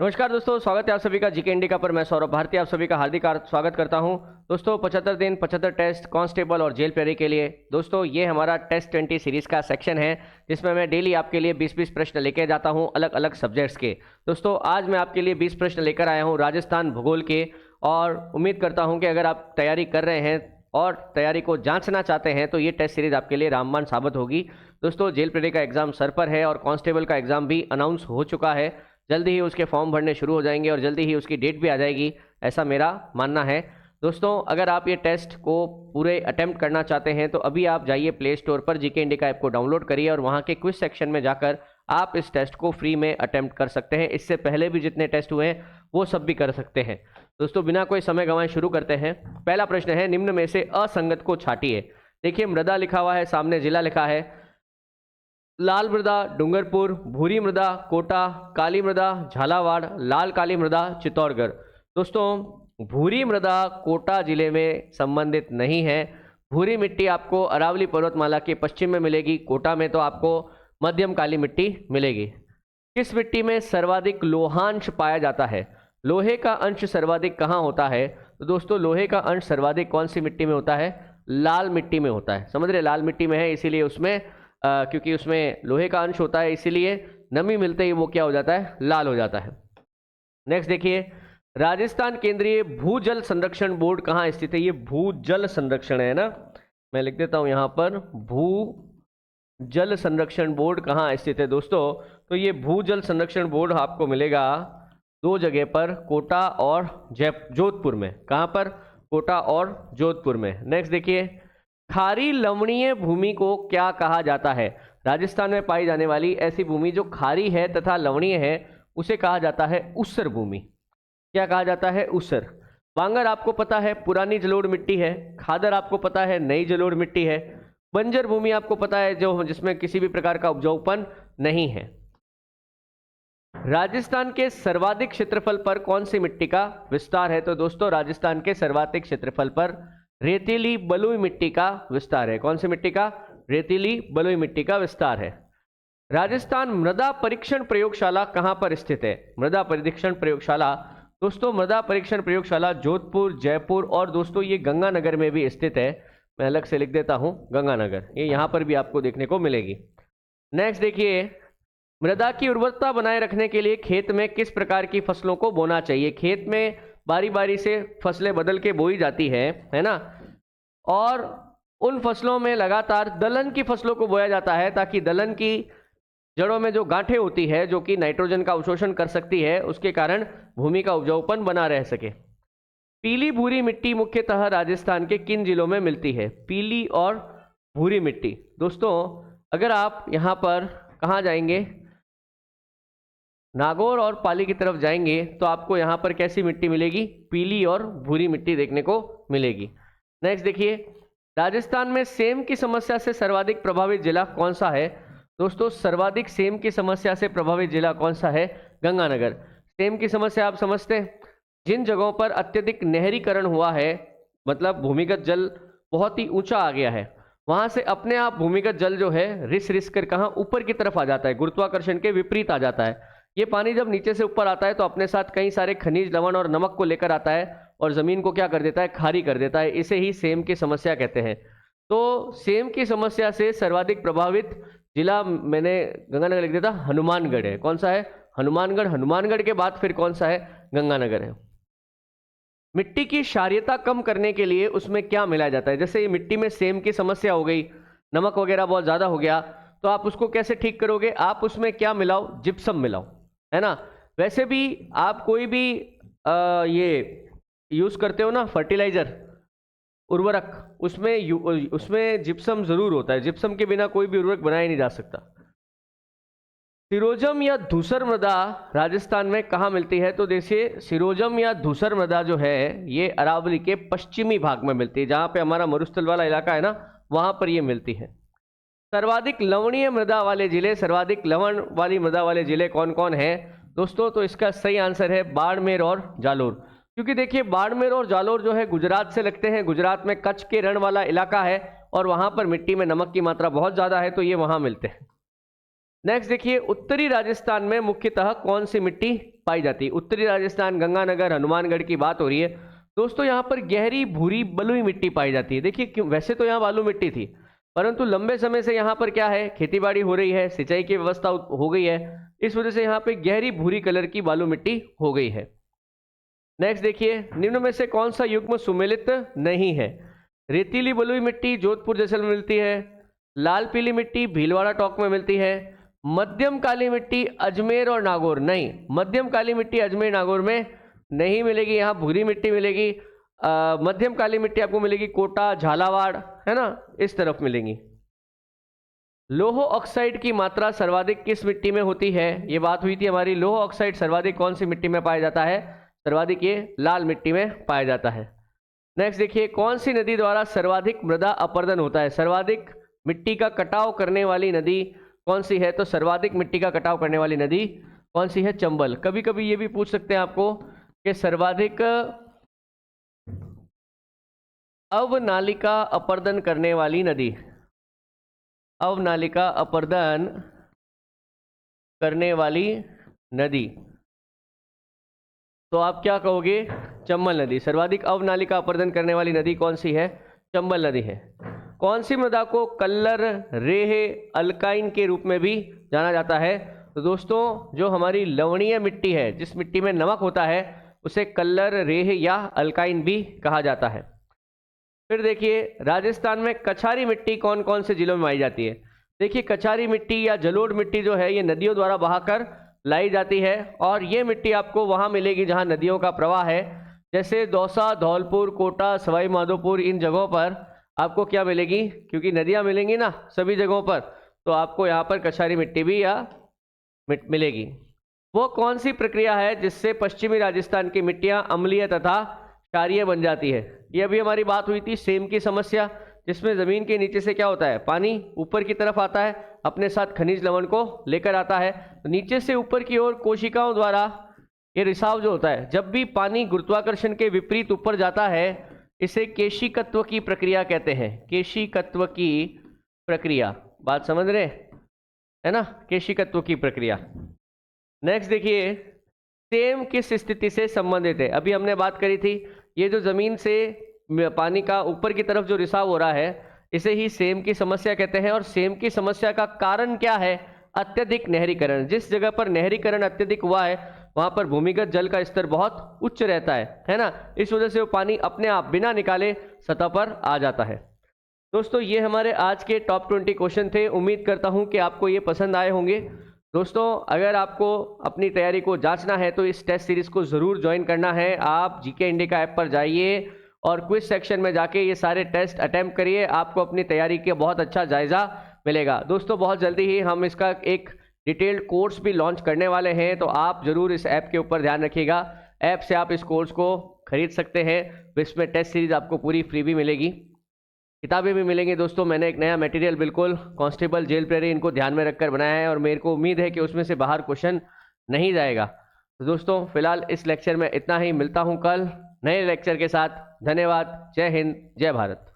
नमस्कार दोस्तों, स्वागत है आप सभी का जीके इंडिका पर। मैं सौरभ भारती आप सभी का हार्दिक स्वागत करता हूं। दोस्तों 75 दिन 75 टेस्ट कांस्टेबल और जेल पेरी के लिए दोस्तों ये हमारा टेस्ट 20 सीरीज़ का सेक्शन है, जिसमें मैं डेली आपके लिए 20-20 प्रश्न लेके जाता हूं अलग अलग सब्जेक्ट्स के। दोस्तों आज मैं आपके लिए 20 प्रश्न लेकर आया हूं राजस्थान भूगोल के, और उम्मीद करता हूँ कि अगर आप तैयारी कर रहे हैं और तैयारी को जाँचना चाहते हैं तो ये टेस्ट सीरीज़ आपके लिए रामबाण साबित होगी। दोस्तों जेल पेरी का एग्ज़ाम सर पर है और कांस्टेबल का एग्ज़ाम भी अनाउंस हो चुका है। जल्दी ही उसके फॉर्म भरने शुरू हो जाएंगे और जल्दी ही उसकी डेट भी आ जाएगी, ऐसा मेरा मानना है। दोस्तों अगर आप ये टेस्ट को पूरे अटेम्प्ट करना चाहते हैं तो अभी आप जाइए प्ले स्टोर पर, जीके इंडिका ऐप को डाउनलोड करिए और वहाँ के क्विज सेक्शन में जाकर आप इस टेस्ट को फ्री में अटेम्प्ट कर सकते हैं। इससे पहले भी जितने टेस्ट हुए हैं वो सब भी कर सकते हैं। दोस्तों बिना कोई समय गंवाए शुरू करते हैं। पहला प्रश्न है, निम्न में से असंगत को छाटिए। देखिए मृदा लिखा हुआ है, सामने जिला लिखा है। लाल मृदा डूंगरपुर, भूरी मृदा कोटा, काली मृदा झालावाड़, लाल काली मृदा चित्तौड़गढ़। दोस्तों भूरी मृदा कोटा जिले में संबंधित नहीं है। भूरी मिट्टी आपको अरावली पर्वतमाला के पश्चिम में मिलेगी। कोटा में तो आपको मध्यम काली मिट्टी मिलेगी। किस मिट्टी में सर्वाधिक लोहांश पाया जाता है? लोहे का अंश सर्वाधिक कहाँ होता है? तो दोस्तों लोहे का अंश सर्वाधिक कौन सी मिट्टी में होता है? लाल मिट्टी में होता है। समझ रहे, लाल मिट्टी में है, इसीलिए उसमें क्योंकि उसमें लोहे का अंश होता है, इसीलिए नमी मिलते ही वो क्या हो जाता है? लाल हो जाता है। नेक्स्ट देखिए, राजस्थान केंद्रीय भूजल संरक्षण बोर्ड कहाँ स्थित है? ये भूजल संरक्षण है ना, मैं लिख देता हूं यहां पर, भूजल संरक्षण बोर्ड कहाँ स्थित है दोस्तों? तो ये भूजल संरक्षण बोर्ड आपको मिलेगा दो जगह पर, कोटा और जोधपुर में। कहाँ पर? कोटा और जोधपुर में। नेक्स्ट देखिए, खारी लवणीय भूमि को क्या कहा जाता है? राजस्थान में पाई जाने वाली ऐसी भूमि जो खारी है तथा लवणीय है उसे कहा जाता है ऊसर भूमि। क्या कहा जाता है? ऊसर। बांगर आपको पता है पुरानी जलोढ़ मिट्टी है। खादर आपको पता है नई जलोढ़ मिट्टी है। बंजर भूमि आपको पता है जो जिसमें किसी भी प्रकार का उपजाऊपन नहीं है। राजस्थान के सर्वाधिक क्षेत्रफल पर कौन सी मिट्टी का विस्तार है? तो दोस्तों राजस्थान के सर्वाधिक क्षेत्रफल पर रेतीली बलुई मिट्टी का विस्तार है। कौन सी मिट्टी का? रेतीली बलुई मिट्टी का विस्तार है। राजस्थान मृदा परीक्षण प्रयोगशाला कहां पर स्थित है? मृदा परीक्षण प्रयोगशाला दोस्तों, मृदा परीक्षण प्रयोगशाला जोधपुर, जयपुर और दोस्तों ये गंगानगर में भी स्थित है। मैं अलग से लिख देता हूं गंगानगर, ये यहां पर भी आपको देखने को मिलेगी। नेक्स्ट देखिए, मृदा की उर्वरता बनाए रखने के लिए खेत में किस प्रकार की फसलों को बोना चाहिए? खेत में बारी बारी से फसलें बदल के बोई जाती है ना, और उन फसलों में लगातार दलहन की फसलों को बोया जाता है ताकि दलहन की जड़ों में जो गांठें होती है जो कि नाइट्रोजन का अवशोषण कर सकती है, उसके कारण भूमि का उपजाऊपन बना रह सके। पीली भूरी मिट्टी मुख्यतः राजस्थान के किन जिलों में मिलती है? पीली और भूरी मिट्टी दोस्तों, अगर आप यहाँ पर कहाँ जाएंगे, नागौर और पाली की तरफ जाएंगे तो आपको यहाँ पर कैसी मिट्टी मिलेगी? पीली और भूरी मिट्टी देखने को मिलेगी। नेक्स्ट देखिए, राजस्थान में सेम की समस्या से सर्वाधिक प्रभावित जिला कौन सा है? दोस्तों सर्वाधिक सेम की समस्या से प्रभावित जिला कौन सा है? गंगानगर। सेम की समस्या आप समझते हैं, जिन जगहों पर अत्यधिक नहरीकरण हुआ है, मतलब भूमिगत जल बहुत ही ऊंचा आ गया है, वहां से अपने आप भूमिगत जल जो है रिस रिस कर कहाँ ऊपर की तरफ आ जाता है, गुरुत्वाकर्षण के विपरीत आ जाता है। ये पानी जब नीचे से ऊपर आता है तो अपने साथ कई सारे खनिज, लवण और नमक को लेकर आता है और जमीन को क्या कर देता है? खारी कर देता है। इसे ही सेम की समस्या कहते हैं। तो सेम की समस्या से सर्वाधिक प्रभावित जिला मैंने गंगानगर लिख दिया था, हनुमानगढ़ है। कौन सा है? हनुमानगढ़। हनुमानगढ़ के बाद फिर कौन सा है? गंगानगर है। मिट्टी की क्षारीयता कम करने के लिए उसमें क्या मिलाया जाता है? जैसे ये मिट्टी में सेम की समस्या हो गई, नमक वगैरह बहुत ज्यादा हो गया, तो आप उसको कैसे ठीक करोगे? आप उसमें क्या मिलाओ? जिप्सम मिलाओ, है ना। वैसे भी आप कोई भी ये यूज करते हो ना फर्टिलाइजर, उर्वरक, उसमें जिप्सम जरूर होता है। जिप्सम के बिना कोई भी उर्वरक बनाया नहीं जा सकता। सिरोजम या धूसर मृदा राजस्थान में कहाँ मिलती है? तो देखिए सिरोजम या धूसर मृदा जो है ये अरावली के पश्चिमी भाग में मिलती है, जहाँ पे हमारा मरुस्थल वाला इलाका है ना, वहां पर ये मिलती है। सर्वाधिक लवणीय मृदा वाले जिले, सर्वाधिक लवण वाली मृदा वाले जिले कौन कौन है दोस्तों? तो इसका सही आंसर है बाड़मेर और जालोर। क्योंकि देखिए बाड़मेर और जालोर जो है गुजरात से लगते हैं। गुजरात में कच्छ के रण वाला इलाका है और वहां पर मिट्टी में नमक की मात्रा बहुत ज्यादा है, तो ये वहां मिलते हैं। नेक्स्ट देखिए, उत्तरी राजस्थान में मुख्यतः कौन सी मिट्टी पाई जाती है? उत्तरी राजस्थान, गंगानगर, हनुमानगढ़ की बात हो रही है दोस्तों। यहाँ पर गहरी भूरी बलुई मिट्टी पाई जाती है। देखिए क्यों, वैसे तो यहाँ बालू मिट्टी थी, परंतु लंबे समय से यहाँ पर क्या है, खेतीबाड़ी हो रही है, सिंचाई की व्यवस्था हो गई है, इस वजह से यहाँ पे गहरी भूरी कलर की बालू मिट्टी हो गई है। नेक्स्ट देखिए, निम्न में से कौन सा युग्म सुमेलित नहीं है? रेतीली बलुई मिट्टी जोधपुर जैसलमेर मिलती है, लाल पीली मिट्टी भीलवाड़ा टोंक में मिलती है, मध्यम काली मिट्टी अजमेर और नागौर। नहीं, मध्यम काली मिट्टी अजमेर नागौर में नहीं मिलेगी, यहाँ भूरी मिट्टी मिलेगी। मध्यम काली मिट्टी आपको मिलेगी कोटा, झालावाड़, है ना, इस तरफ मिलेंगी। लोह ऑक्साइड की मात्रा सर्वाधिक किस मिट्टी में होती है? ये बात हुई थी हमारी। लोह ऑक्साइड सर्वाधिक कौन सी मिट्टी में पाया जाता है? सर्वाधिक ये लाल मिट्टी में पाया जाता है। नेक्स्ट देखिए, कौन सी नदी द्वारा सर्वाधिक मृदा अपरदन होता है? सर्वाधिक मिट्टी का कटाव करने वाली नदी कौन सी है? तो सर्वाधिक मिट्टी का कटाव करने वाली नदी कौन सी है? चंबल। कभी कभी ये भी पूछ सकते हैं आपको कि सर्वाधिक अवनालिका अपरदन करने वाली नदी, अवनालिका अपरदन करने वाली नदी, तो आप क्या कहोगे? चंबल नदी। सर्वाधिक अवनालिका अपरदन करने वाली नदी कौन सी है? चंबल नदी है। कौन सी मृदा को कल्लर, रेह, अल्काइन के रूप में भी जाना जाता है? तो दोस्तों, जो हमारी लवणीय मिट्टी है, जिस मिट्टी में नमक होता है, उसे कल्लर, रेह या अल्काइन भी कहा जाता है। फिर देखिए, राजस्थान में कछारी मिट्टी कौन कौन से जिलों में पाई जाती है? देखिए, कछारी मिट्टी या जलोढ़ मिट्टी जो है, ये नदियों द्वारा बहाकर लाई जाती है, और ये मिट्टी आपको वहाँ मिलेगी जहाँ नदियों का प्रवाह है, जैसे दौसा, धौलपुर, कोटा, सवाई माधोपुर, इन जगहों पर आपको क्या मिलेगी? क्योंकि नदियाँ मिलेंगी ना सभी जगहों पर, तो आपको यहाँ पर कछारी मिट्टी भी या मिलेगी। वो कौन सी प्रक्रिया है जिससे पश्चिमी राजस्थान की मिट्टियाँ अम्लीय तथा क्षारीय बन जाती है? ये अभी हमारी बात हुई थी सेम की समस्या, जिसमें ज़मीन के नीचे से क्या होता है, पानी ऊपर की तरफ आता है, अपने साथ खनिज लवण को लेकर आता है, तो नीचे से ऊपर की ओर कोशिकाओं द्वारा ये रिसाव जो होता है, जब भी पानी गुरुत्वाकर्षण के विपरीत ऊपर जाता है, इसे केशिकत्व की प्रक्रिया कहते हैं। केशिकत्व की प्रक्रिया, बात समझ रहे है ना? केशिकत्व की प्रक्रिया। नेक्स्ट देखिए, सेम किस स्थिति से संबंधित है? अभी हमने बात करी थी, ये जो जमीन से पानी का ऊपर की तरफ जो रिसाव हो रहा है, इसे ही सेम की समस्या कहते हैं। और सेम की समस्या का कारण क्या है? अत्यधिक नहरीकरण। जिस जगह पर नहरीकरण अत्यधिक हुआ है, वहां पर भूमिगत जल का स्तर बहुत उच्च रहता है ना? इस वजह से वो पानी अपने आप बिना निकाले सतह पर आ जाता है। दोस्तों, ये हमारे आज के टॉप 20 क्वेश्चन थे। उम्मीद करता हूं कि आपको ये पसंद आए होंगे। दोस्तों, अगर आपको अपनी तैयारी को जांचना है तो इस टेस्ट सीरीज को जरूर ज्वाइन करना है। आप जीके इंडिया ऐप पर जाइए और क्विज सेक्शन में जाके ये सारे टेस्ट अटेम्प्ट करिए, आपको अपनी तैयारी का बहुत अच्छा जायजा मिलेगा। दोस्तों, बहुत जल्दी ही हम इसका एक डिटेल्ड कोर्स भी लॉन्च करने वाले हैं, तो आप जरूर इस ऐप के ऊपर ध्यान रखिएगा। ऐप से आप इस कोर्स को खरीद सकते हैं, इसमें टेस्ट सीरीज आपको पूरी फ्री भी मिलेगी, किताबें भी मिलेंगी। दोस्तों, मैंने एक नया मटेरियल बिल्कुल कांस्टेबल, जेल प्रेरी, इनको ध्यान में रखकर बनाया है, और मेरे को उम्मीद है कि उसमें से बाहर क्वेश्चन नहीं जाएगा। तो दोस्तों, फिलहाल इस लेक्चर में इतना ही। मिलता हूँ कल नए लेक्चर के साथ। धन्यवाद। जय हिंद, जय भारत।